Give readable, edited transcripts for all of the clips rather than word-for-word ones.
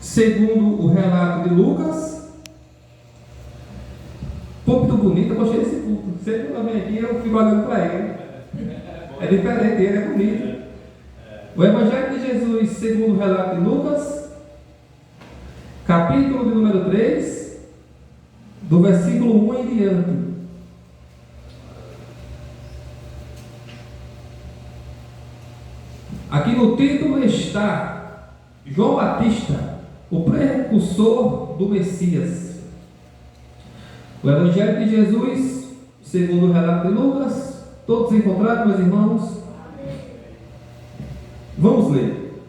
segundo o relato de Lucas. Púlpito bonito, eu gostei desse púlpito. Sempre que eu venho aqui, eu fico olhando para ele. É diferente, ele é bonito. O Evangelho de Jesus, segundo o relato de Lucas, capítulo de número 3, do versículo 1 em diante. Aqui no título está João Batista, o precursor do Messias. O Evangelho de Jesus, segundo o relato de Lucas, todos encontrados, meus irmãos? Vamos ler.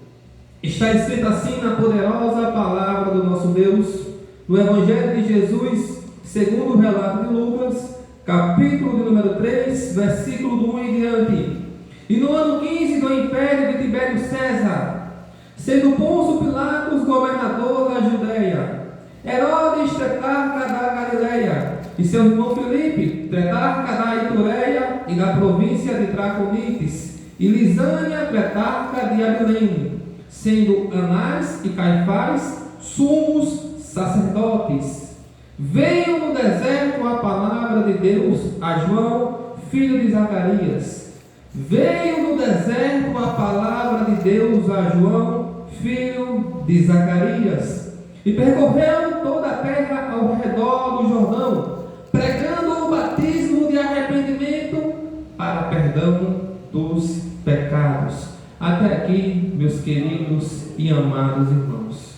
Está escrito assim na poderosa palavra do nosso Deus, no Evangelho de Jesus, segundo o relato de Lucas, capítulo de número 3, versículo do 1 em diante. E no ano 15 do império de Tibério César, sendo Pôncio Pilatos governador da Judéia, Herodes tetrarca da Galileia, e seu irmão Filipe, tetrarca da Itureia e da província de Traconites, e Lisânia, tetrarca de Abilene, sendo Anás e Caifás sumos sacerdotes. Veio no deserto a palavra de Deus a João, filho de Zacarias. Veio no deserto a palavra de Deus a João, filho de Zacarias, e percorreu toda a terra ao redor do Jordão, pregando o batismo de arrependimento para perdão dos pecados. Até aqui, meus queridos e amados irmãos.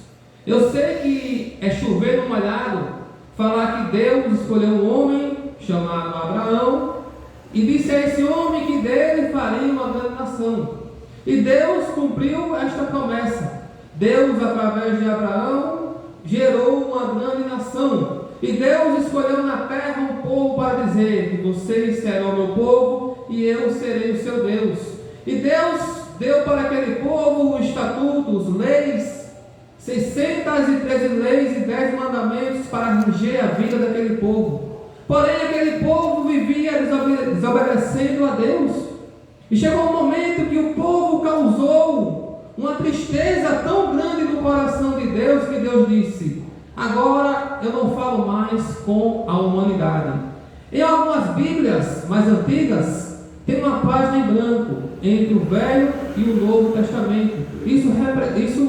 Eu sei que é chover no molhado falar que Deus escolheu um homem chamado Abraão e disse a esse homem que dele faria uma grande nação. E Deus cumpriu esta promessa. Deus, através de Abraão, gerou uma grande nação. E Deus escolheu na terra um povo para dizer que vocês serão meu povo e eu serei o seu Deus. E Deus deu para aquele povo os estatutos, leis, 613 leis e 10 mandamentos para reger a vida daquele povo. Porém, aquele povo vivia desobedecendo a Deus. E chegou um momento que o povo causou uma tristeza tão grande no coração de Deus, que Deus disse: agora eu não falo mais com a humanidade. Em algumas Bíblias mais antigas, tem uma página em branco entre o Velho e o Novo Testamento. Isso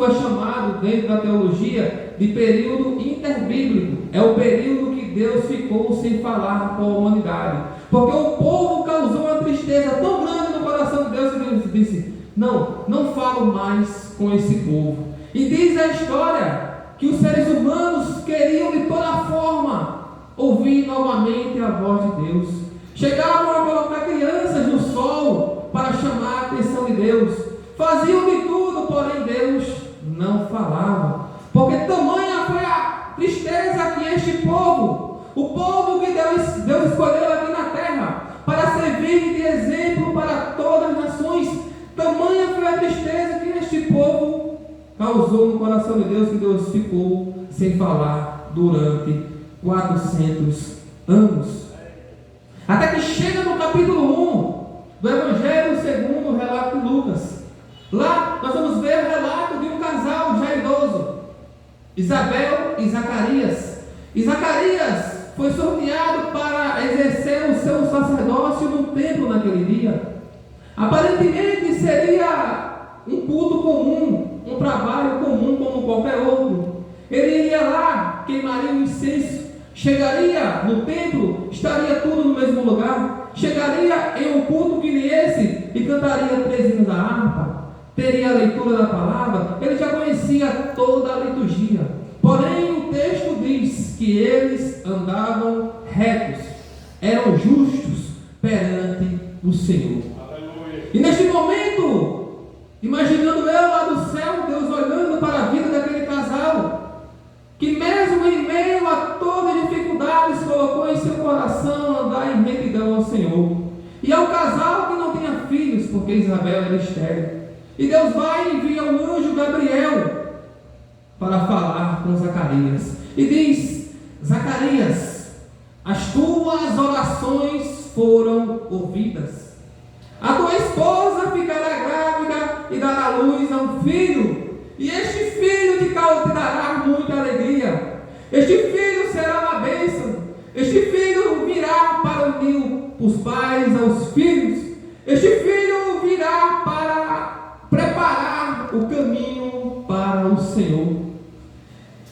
é chamado dentro da teologia de período interbíblico. É o período que Deus ficou sem falar com a humanidade, porque o povo causou uma tristeza tão grande no coração de Deus que Deus disse: não falo mais com esse povo. E diz a história que os seres humanos queriam de toda forma ouvir novamente a voz de Deus. Chegavam a colocar crianças no sol para chamar a atenção de Deus. Faziam de tudo, porém Deus não falava. Porque tamanha foi a tristeza que este povo, o povo que Deus escolheu aqui na terra, para servir de exemplo para todas as nações, tamanha foi a tristeza que este povo causou no coração de Deus, que Deus ficou sem falar durante 400 anos. Até que chega no capítulo 1 do Evangelho segundo o relato de Lucas. Lá nós vamos ver o relato de um casal já idoso, Isabel e Zacarias. E Zacarias foi sorteado para exercer o seu sacerdócio no templo naquele dia. Aparentemente seria um culto comum, um trabalho comum como qualquer outro. Ele iria lá, queimaria o incenso, chegaria no templo, estaria tudo no mesmo lugar, chegaria em um culto que nem esse e cantaria 3 hinos da harpa, teria a leitura da palavra. Ele já conhecia toda a liturgia. Porém, o texto diz que eles andavam retos, eram justos perante o Senhor. Aleluia. E neste momento, imaginando eu lá do céu, Deus olhando para a vida daquele casal, que mesmo em meio a todas as dificuldades, colocou em seu coração andar em retidão ao Senhor. E ao casal que não tinha filhos, porque Isabel era estéril. E Deus vai e envia o anjo Gabriel para falar com Zacarias. E diz: Zacarias, as tuas orações foram ouvidas. A tua esposa ficará grávida e dará luz a um filho. E este filho te causará Senhor te dará muita alegria. Este filho será uma bênção. Este filho virá para unir os pais aos filhos. Este filho virá para preparar o caminho para o Senhor.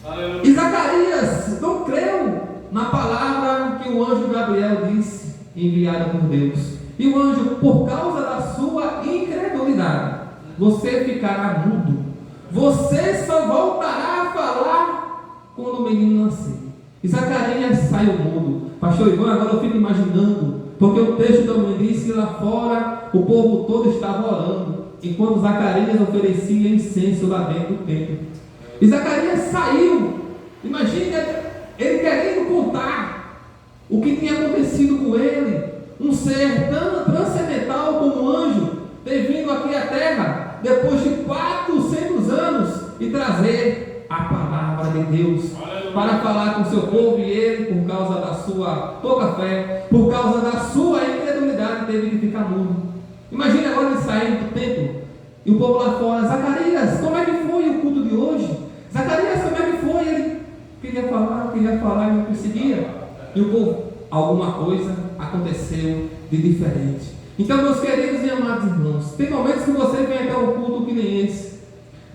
Aleluia. E Zacarias não creu na palavra que o anjo Gabriel disse, enviada por Deus. E o anjo, por causa da sua incredulidade, você ficará mudo. Você só voltará a falar quando o menino nascer. E Zacarias saiu mudo. Pastor Ivan, agora eu fico imaginando, porque o texto também diz que lá fora o povo todo estava orando, enquanto Zacarias oferecia incenso lá dentro do templo. E Zacarias saiu. Imagina ele querendo contar o que tinha acontecido com ele. Um ser tão transcendental como anjo ter vindo aqui à terra depois de 400 anos e trazer a palavra de Deus para falar com o seu povo. E ele, por causa da sua pouca fé, por causa da sua incredulidade, teve que ficar mudo. Imagine agora ele saindo do templo e o povo lá fora: Zacarias, como é que foi o culto de hoje? Zacarias, como é que foi? Ele queria falar e não conseguia. E o povo: alguma coisa aconteceu de diferente. Então, meus queridos e amados irmãos, tem momentos que você vem até um culto que nem esse.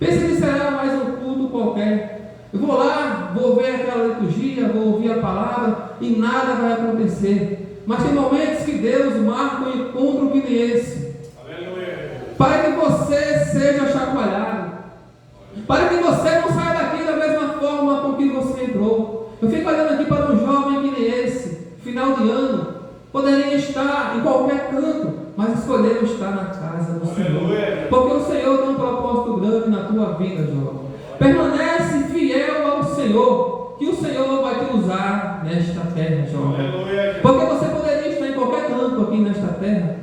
Pensa que será mais um culto qualquer. Eu vou lá, vou ver aquela liturgia, vou ouvir a palavra e nada vai acontecer. Mas tem momentos que Deus marca um encontro que nem esse. Aleluia. Para que você seja chacoalhado, para que você não saia daqui da mesma forma com que você entrou. Eu fico olhando aqui para um jovem que nem esse, final de ano, poderia estar em qualquer canto, mas escolheu estar na casa do Senhor. Porque o Senhor tem um propósito grande na tua vida, jovem. Permanece fiel ao Senhor, que o Senhor vai te usar nesta terra, jovem. Porque você poderia estar em qualquer canto aqui nesta terra.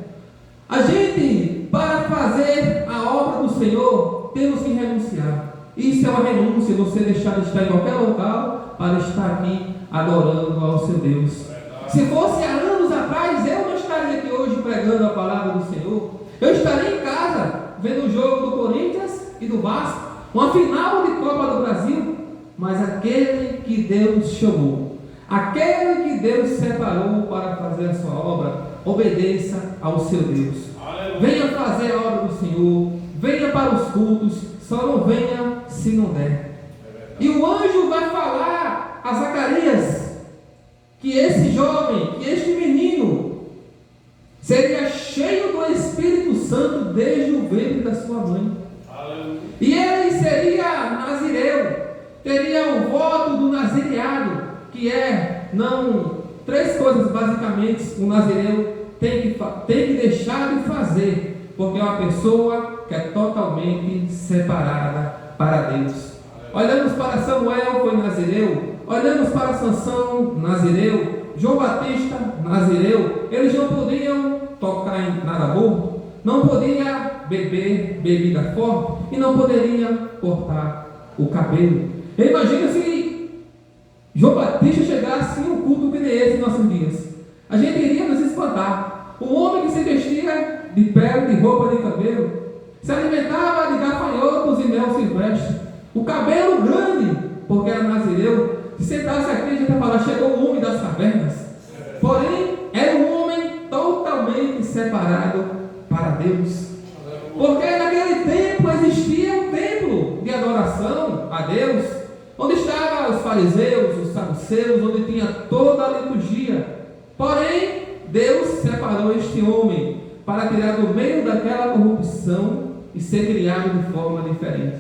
A gente, para fazer a obra do Senhor, temos que renunciar. Isso é uma renúncia, você deixar de estar em qualquer local para estar aqui adorando ao seu Deus. Se fosse há anos atrás, eu não estaria aqui hoje pregando a palavra do Senhor. Eu estaria em casa, vendo o jogo do Corinthians e do Vasco, uma final de Copa do Brasil. Mas aquele que Deus chamou, aquele que Deus separou para fazer a sua obra, obedeça ao seu Deus. Aleluia. Venha fazer a obra do Senhor, venha para os cultos, só não venha se não der. E o anjo vai falar a Zacarias que esse jovem, que este menino seria cheio do Espírito Santo desde o ventre da sua mãe. Aleluia. E ele seria nazireu, teria o voto do nazireado, que é, não, três coisas basicamente o nazireu tem que deixar de fazer, porque é uma pessoa que é totalmente separada para Deus. Olhamos para Samuel, foi nazireu. Olhamos para Sansão, nazireu. João Batista, nazireu. Eles não podiam tocar em nada burro, não podiam beber bebida forte e não poderiam cortar o cabelo. Imagina se João Batista chegasse em um culto que nem esse em nossos dias. A gente iria nos espantar. O homem que se vestia de pele, de roupa de cabelo, se alimentava de gafanhotos e mel silvestre, o cabelo grande, porque era nazireu. Se sentasse aqui, a gente ia falar: chegou o homem das cavernas. Porém, era um homem totalmente separado para Deus. Porque naquele tempo existia um templo de adoração a Deus, onde estavam os fariseus, os saduceus, onde tinha toda a liturgia. Porém, Deus separou este homem para tirar do meio daquela corrupção e ser criado de forma diferente.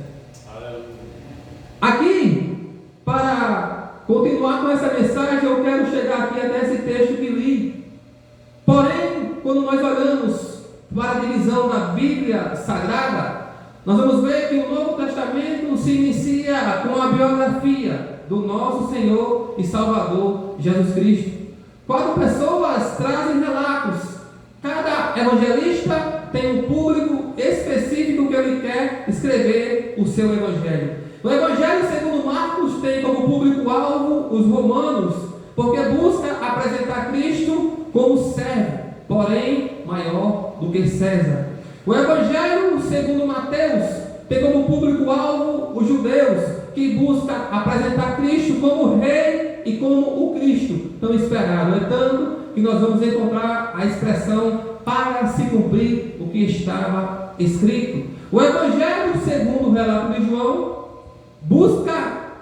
Aqui, para continuar com essa mensagem, eu quero chegar aqui até esse texto que li. Porém, quando nós olhamos para a divisão da Bíblia Sagrada, nós vamos ver que o Novo Testamento se inicia com a biografia do nosso Senhor e Salvador Jesus Cristo. 4 pessoas trazem relatos. Cada evangelista tem um público específico que ele quer escrever o seu evangelho. O Evangelho segundo Marcos tem como público-alvo os romanos, porque busca apresentar Cristo como servo, porém maior do que César. O Evangelho segundo Mateus tem como público-alvo os judeus, que busca apresentar Cristo como Rei e como o Cristo tão esperado. É tanto que nós vamos encontrar a expressão para se cumprir o que estava escrito. O Evangelho, segundo o relato de João, busca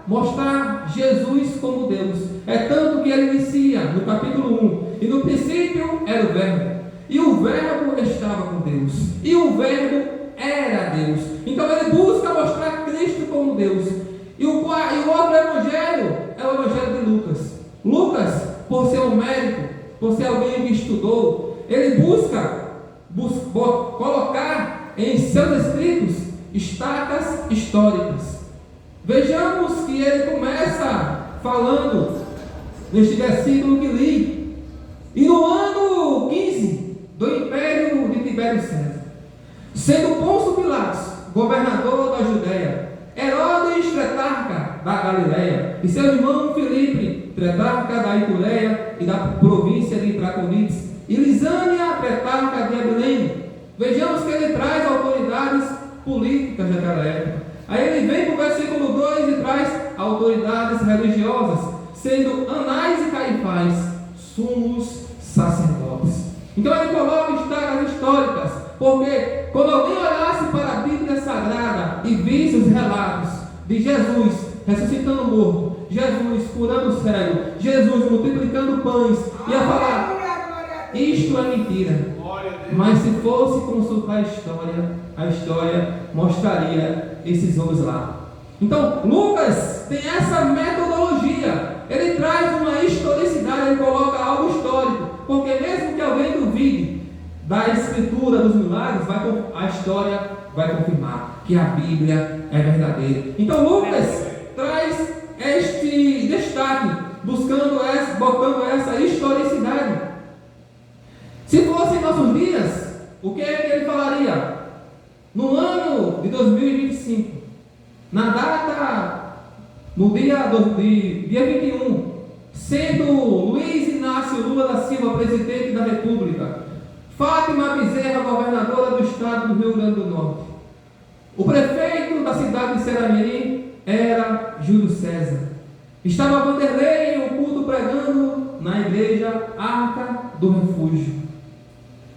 mostrar Jesus como Deus. É tanto que ele inicia no capítulo 1: e no princípio era o Verbo, e o Verbo estava com Deus, e o Verbo era Deus. Então ele busca mostrar Cristo como Deus. E o outro evangelho é o evangelho de Lucas. Lucas, por ser um médico, por ser alguém que estudou, ele busca colocar em seus escritos estacas históricas. Vejamos que ele começa falando neste versículo que li: e no ano 15 do império de Tibério César, sendo Pôncio Pilatos governador da Judéia, Herodes tetrarca da Galileia, e seu irmão Filipe tetrarca da Itureia e da província de Traconites, e Lisânia tetrarca de Abilene. Vejamos que ele traz autoridades políticas daquela época. Aí ele vem para o versículo 2 e traz autoridades religiosas, sendo Anás e Caifás sumos sacerdotes. Então ele coloca estacas históricas, porque quando alguém olhasse para a Bíblia Sagrada e visse os relatos de Jesus ressuscitando o morto, Jesus curando o cego, Jesus multiplicando pães, ia falar: isto é mentira. Mas se fosse consultar a história mostraria esses homens lá. Então Lucas tem essa metodologia. Ele traz uma historicidade, ele coloca algo histórico, porque mesmo que alguém duvide da escritura dos milagres, a história vai confirmar que a Bíblia é verdadeira. Então Lucas traz este destaque, botando essa historicidade. Se fosse em nossos dias, o que é que ele falaria? No ano de 2025, na data, no dia 21, sendo Luiz Inácio Lula da Silva presidente da República, Fátima Bezerra governadora do estado do Rio Grande do Norte, o prefeito da cidade de Seramirim era Júlio César, estava Vanderlei em um culto pregando na igreja Arca do Refúgio,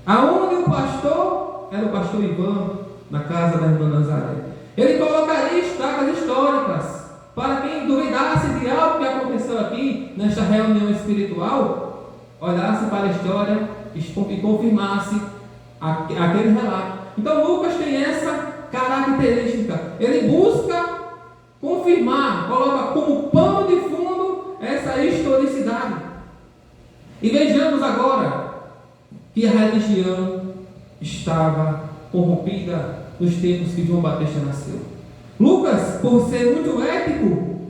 aonde o pastor era o pastor Ivan, na casa da irmã Nazaré. Ele colocaria estacas históricas para quem duvidasse de algo que aconteceu aqui nesta reunião espiritual, olhasse para a história e confirmasse aquele relato. Então Lucas tem essa característica, ele busca confirmar, coloca como pano de fundo essa historicidade. E vejamos agora que a religião estava corrompida nos tempos que João Batista nasceu. Lucas, por ser muito ético,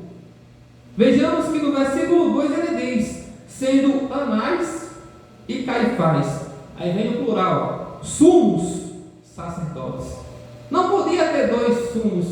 vejamos que no versículo 2 ele diz: sendo Anás e Caifás, aí vem o plural, sumos sacerdotes. Não podia ter dois sumos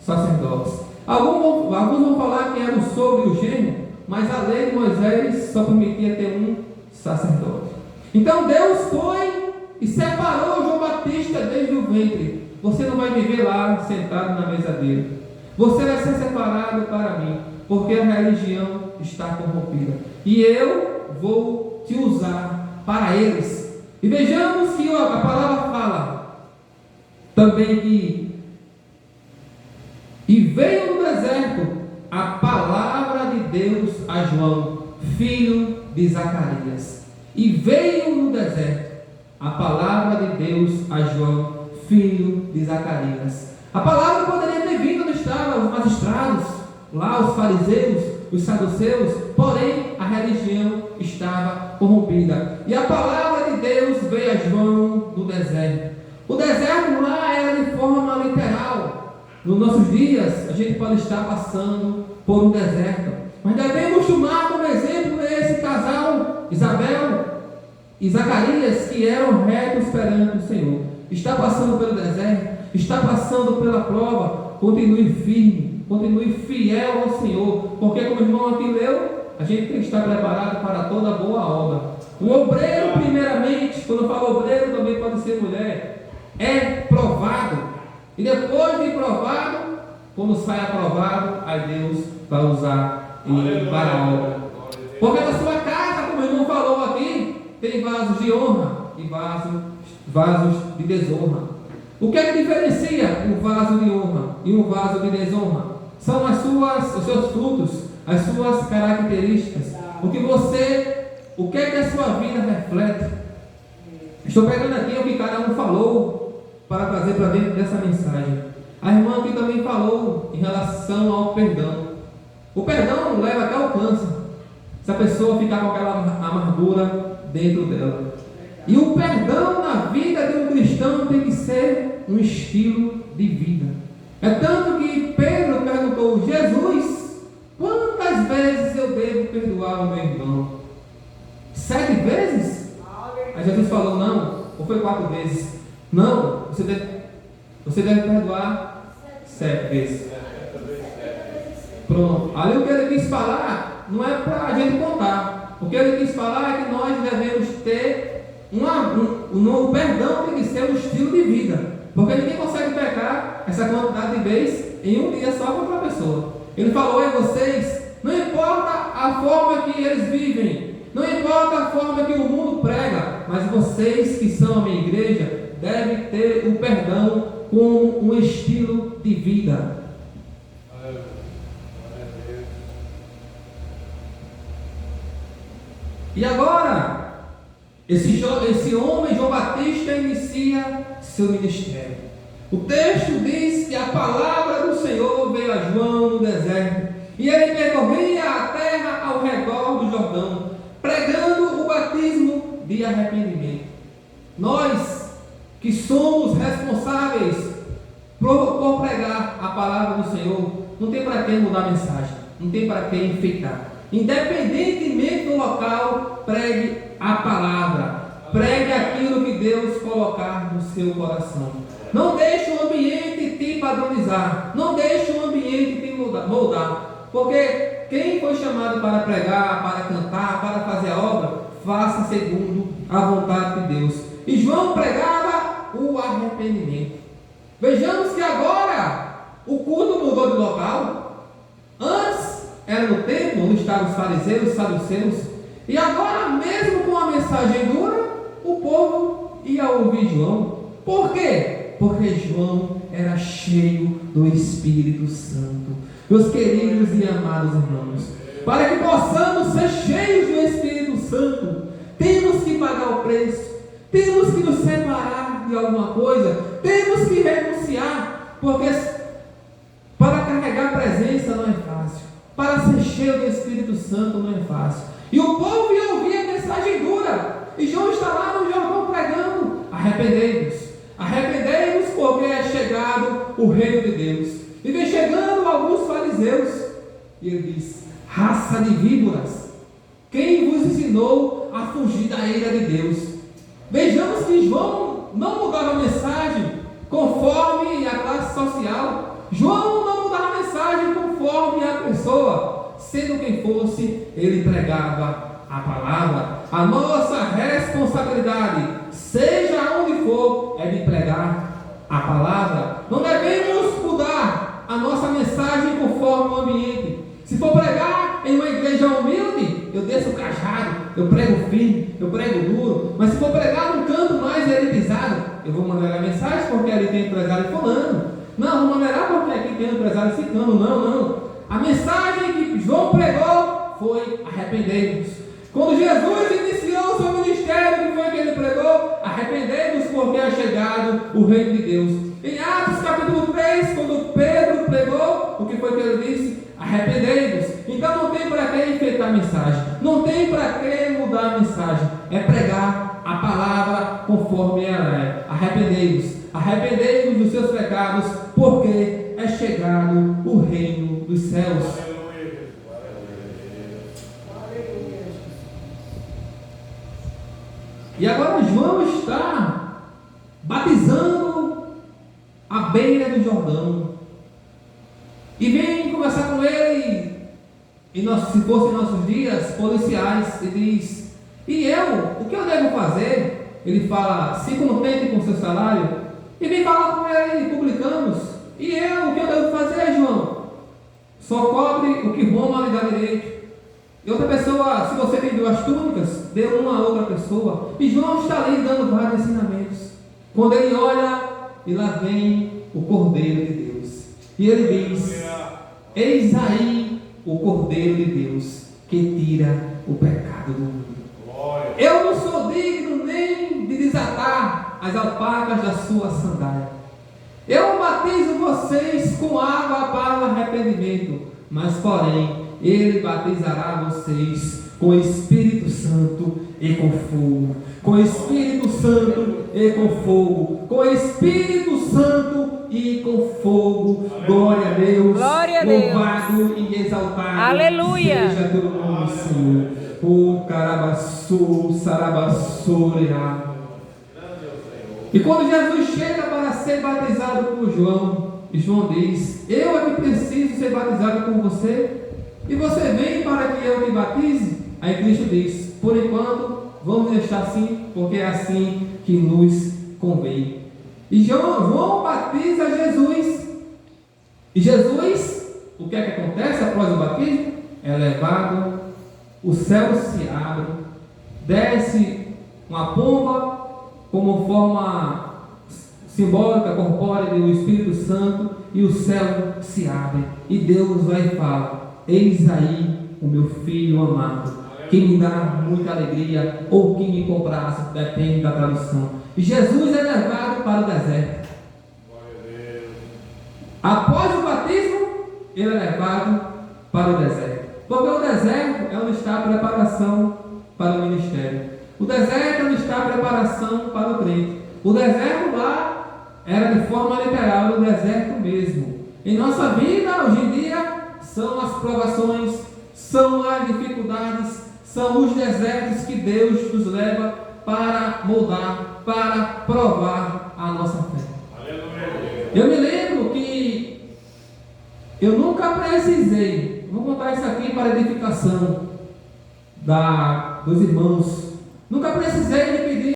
sacerdotes. Alguns vão falar que era o sogro e o genro, mas a lei de Moisés só permitia ter um sacerdote. Então Deus foi e separou João Batista desde o ventre. Você não vai viver lá sentado na mesa dele. Você vai ser separado para mim, porque a religião está corrompida. E eu vou te usar para eles. E vejamos que a palavra fala também que e veio no deserto a palavra de Deus a João, filho de Zacarias. E veio no deserto a palavra de Deus a João, filho de Zacarias. A palavra poderia ter vindo onde estavam os magistrados, lá os fariseus, os saduceus, porém a religião estava corrompida. E a palavra de Deus veio a João no deserto. O deserto lá era de forma literal. Nos nossos dias, a gente pode estar passando por um deserto, mas devemos tomar como exemplo esse casal, Isabel e Zacarias, que eram retos perante o Senhor. Está passando pelo deserto, está passando pela prova, continue firme, continue fiel ao Senhor, porque como o irmão aqui leu, a gente tem que estar preparado para toda boa obra. O obreiro, primeiramente, quando eu falo obreiro, também pode ser mulher, é provado, e depois de provado, quando sai aprovado, aí Deus vai usar ele para a obra. Porque na sua casa, como o irmão falou aqui, tem vasos de honra e vasos de desonra. O que é que diferencia um vaso de honra e um vaso de desonra? São os seus frutos, as suas características. O que é que a sua vida reflete? Estou pegando aqui o que cada um falou para trazer para dentro dessa mensagem. A irmã aqui também falou em relação ao perdão. O perdão leva até ao câncer, se a pessoa ficar com aquela amargura dentro dela. E o perdão na vida de um cristão tem que ser um estilo de vida. É tanto que Pedro perguntou: Jesus, quantas vezes eu devo perdoar o meu irmão? 7 vezes? Aí Jesus falou: não. Ou foi 4 vezes? Não, você deve perdoar 7 vezes. Pronto. Ali o que ele quis falar não é para a gente contar. O que ele quis falar é que nós devemos ter o perdão tem que ser um estilo de vida. Porque ninguém consegue pecar essa quantidade de vezes em um dia só com outra pessoa. Ele falou em vocês, não importa a forma que eles vivem, não importa a forma que o mundo prega, mas vocês que são a minha igreja devem ter o perdão como um estilo de vida. E agora, esse homem, João Batista, inicia seu ministério. O texto diz que a palavra do Senhor veio a João no deserto, e ele percorria a terra ao redor do Jordão, pregando o batismo de arrependimento. Nós, que somos responsáveis por pregar a palavra do Senhor, não tem para que mudar a mensagem, não tem para que enfeitar. Independentemente do local, pregue a palavra, pregue aquilo que Deus colocar no seu coração. Não deixe o ambiente te padronizar, não deixe o ambiente te moldar, porque quem foi chamado para pregar, para cantar, para fazer a obra, faça segundo a vontade de Deus. E João pregava o arrependimento. Vejamos que agora o culto mudou de local. Antes era no templo onde estavam os fariseus, os saduceus, e agora, mesmo com a mensagem dura, o povo ia ouvir João. Por quê? Porque João era cheio do Espírito Santo. Meus queridos e amados irmãos, para que possamos ser cheios do Espírito Santo, temos que pagar o preço, temos que nos separar de alguma coisa, temos que renunciar, porque para carregar a presença não é fácil. Para ser cheio do Espírito Santo não é fácil. E o povo ia ouvir a mensagem dura. E João está lá no Jordão pregando: arrependei-vos, arrependei-vos, porque é chegado o reino de Deus. E vem chegando alguns fariseus. E ele diz: raça de víboras, quem vos ensinou a fugir da ira de Deus? Vejamos que João não mudava a mensagem conforme a classe social. João não mudava a mensagem conforme a pessoa, sendo quem fosse, ele pregava a palavra. A nossa responsabilidade, seja onde for, é de pregar a palavra. Não devemos mudar a nossa mensagem conforme o ambiente. Se for pregar em uma igreja humilde, eu desço o cajado, eu prego firme, eu prego duro. Mas se for pregar num canto mais elitizado, eu vou mandar a mensagem porque ali tem empresário fulano. Não, não é porque aqui tem empresário ciclano, não. A mensagem que João pregou foi: arrependei-vos. Quando Jesus iniciou o seu ministério, o que foi que ele pregou? Arrependei-vos, porque é chegado o reino de Deus. Em Atos capítulo 3, quando Pedro pregou, o que foi que ele disse? Arrependei-vos. Então não tem para que enfeitar a mensagem, não tem para que mudar a mensagem, é pregar a palavra conforme ela é. Arrependei-vos. Arrependei-vos dos seus pecados, porque é chegado o reino dos céus. E agora João está batizando à beira do Jordão. E vem conversar com ele, e se fossem nossos dias, policiais, e diz: e eu, o que eu devo fazer? Ele fala: se contente com seu salário. E vem falar com ele, publicanos. E eu, o que eu devo fazer, João? Só cobre o que Roma lhe dá direito. E outra pessoa, se você tem 2 túnicas, dê uma a outra pessoa. E João está ali dando vários ensinamentos. Quando ele olha, e lá vem o Cordeiro de Deus. E ele diz: eis aí o Cordeiro de Deus, que tira o pecado do mundo. Eu não sou digno nem de desatar as alpacas da sua sandália. Eu batizo vocês com água para o arrependimento, mas porém Ele batizará vocês com Espírito Santo e com fogo. Com Espírito Santo e com fogo. Com Espírito Santo e com fogo. Glória a Deus. Glória a Deus. Louvado e exaltado Aleluia. seja teu nome, Senhor. O carabaçu, sarabassureá. E quando Jesus chega para ser batizado por João, e João diz: eu é que preciso ser batizado por você, e você vem para que eu te batize? Aí Cristo diz: por enquanto, vamos deixar assim, porque é assim que nos convém. E João batiza Jesus. E Jesus, o que é que acontece após o batismo? É levado, o céu se abre, desce uma pomba, como forma simbólica, corpórea do Espírito Santo, e o céu se abre, e Deus vai e fala: eis aí o meu filho amado, que me dá muita alegria, ou que me comprasse, depende da tradução. E Jesus é levado para o deserto. Após o batismo, ele é levado para o deserto, porque o deserto é onde está a preparação para o ministério. O deserto é onde está a preparação para o crente. O deserto lá era de forma literal, o deserto mesmo. Em nossa vida, hoje em dia, são as provações, são as dificuldades, são os desertos que Deus nos leva para moldar, para provar a nossa fé. Eu me lembro que eu nunca precisei, vou contar isso aqui para edificação dos irmãos, nunca precisei de pedir